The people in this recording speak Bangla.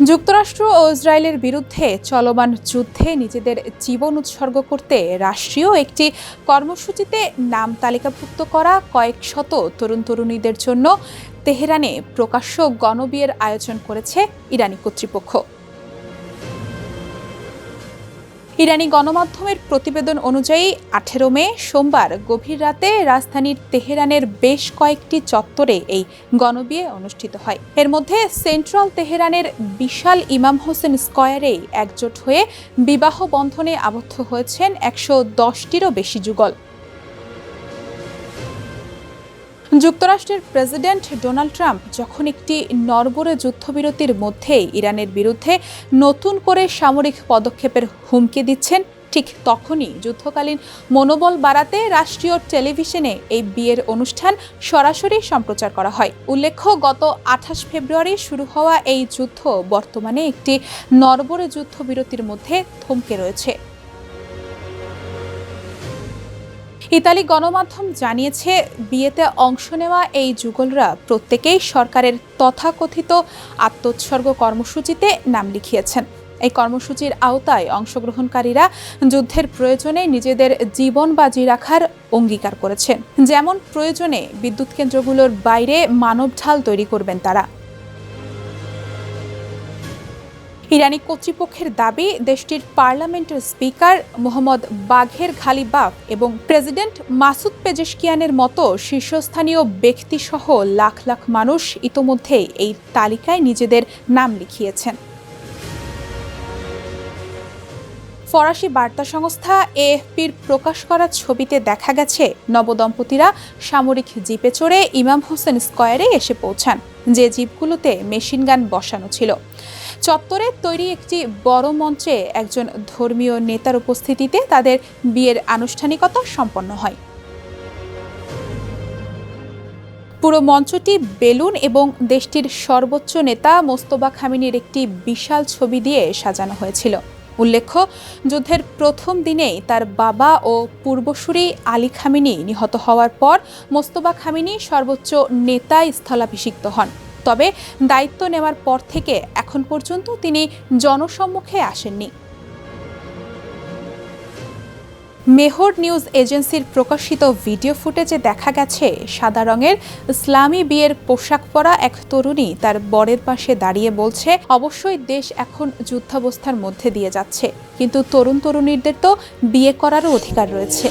যুক্তরাষ্ট্র ও ইসরায়েলের বিরুদ্ধে চলমান যুদ্ধে নিজেদের জীবন উৎসর্গ করতে রাষ্ট্রীয় একটি কর্মসূচিতে নাম তালিকাভুক্ত করা কয়েক শত তরুণ-তরুণীদের জন্য তেহরানে প্রকাশ্য গণবিয়ের আয়োজন করেছে ইরানি কর্তৃপক্ষ। ইরানি গণমাধ্যমের প্রতিবেদন অনুযায়ী 18 মে সোমবার গভীর রাতে রাজধানীর তেহরানের বেশ কয়েকটি চত্বরে এই গণবিয়ে অনুষ্ঠিত হয়। এর মধ্যে সেন্ট্রাল তেহরানের বিশাল ইমাম হোসেন স্কয়ারেই একজোট হয়ে বিবাহ বন্ধনে আবদ্ধ হয়েছেন 110টিরও বেশি যুগল। যুক্তরাষ্ট্রের প্রেসিডেন্ট ডোনাল্ড ট্রাম্প যখন একটি নড়বড়ে যুদ্ধবিরতির মধ্যেই ইরানের বিরুদ্ধে নতুন করে সামরিক পদক্ষেপের হুমকি দিচ্ছেন, ঠিক তখনই যুদ্ধকালীন মনোবল বাড়াতে রাষ্ট্রীয় টেলিভিশনে এই বিয়ের অনুষ্ঠান সরাসরি সম্প্রচার করা হয়। উল্লেখ্য, গত 28 ফেব্রুয়ারি শুরু হওয়া এই যুদ্ধ বর্তমানে একটি নড়বড়ে যুদ্ধবিরতির মধ্যে থমকে রয়েছে। ইতালি গণমাধ্যম জানিয়েছে, বিয়েতে অংশ নেওয়া এই যুগলরা প্রত্যেকেই সরকারের তথাকথিত আত্মোৎসর্গ কর্মসূচিতে নাম লিখিয়েছেন। এই কর্মসূচির আওতায় অংশগ্রহণকারীরা যুদ্ধের প্রয়োজনে নিজেদের জীবন বাজি রাখার অঙ্গীকার করেছেন। যেমন প্রয়োজনে বিদ্যুৎ কেন্দ্রগুলোর বাইরে মানব ঢাল তৈরি করবেন তারা। ইরানি কর্তৃপক্ষের দাবি, দেশটির পার্লামেন্টের স্পিকার মোহাম্মদ বাঘের ঘালিবাফ এবং প্রেসিডেন্ট মাসুদ পেজেশকিয়ানের মতো শীর্ষস্থানীয় ব্যক্তিসহ লাখ লাখ মানুষ ইতোমধ্যেই এই তালিকায় নিজেদের নাম লিখিয়েছেন। ফরাসি বার্তা সংস্থা এএফপির প্রকাশ করা ছবিতে দেখা গেছে, নবদম্পতিরা সামরিক জিপে চড়ে ইমাম হোসেন স্কয়ারে এসে পৌঁছান, যে জিপগুলোতে মেশিনগান বসানো ছিল। চত্বরে তৈরি একটি বড় মঞ্চে একজন ধর্মীয় নেতার উপস্থিতিতে তাদের বিয়ের আনুষ্ঠানিকতা সম্পন্ন হয়। পুরো মঞ্চটি বেলুন এবং দেশটির সর্বোচ্চ নেতা মোস্তফা খামেনির একটি বিশাল ছবি দিয়ে সাজানো হয়েছিল। উল্লেখ্য, যুদ্ধের প্রথম দিনেই তার বাবা ও পূর্বসূরি আলী খামেনি নিহত হওয়ার পর মোস্তফা খামেনি সর্বোচ্চ নেতায় স্থলাভিষিক্ত হন। তবে দায়িত্ব নেওয়ার পর থেকে এখন পর্যন্ত তিনি জনসম্মুখে আসেননি। মেহর নিউজ এজেন্সির প্রকাশিত ভিডিও ফুটেজে দেখা গেছে, সাদা রঙের ইসলামী বিয়ের পোশাক পরা এক তরুণী তার বরের পাশে দাঁড়িয়ে বলছে, অবশ্যই দেশ এখন যুদ্ধাবস্থার মধ্যে দিয়ে যাচ্ছে, কিন্তু তরুণ তরুণীদের তো বিয়ে করারও অধিকার রয়েছে।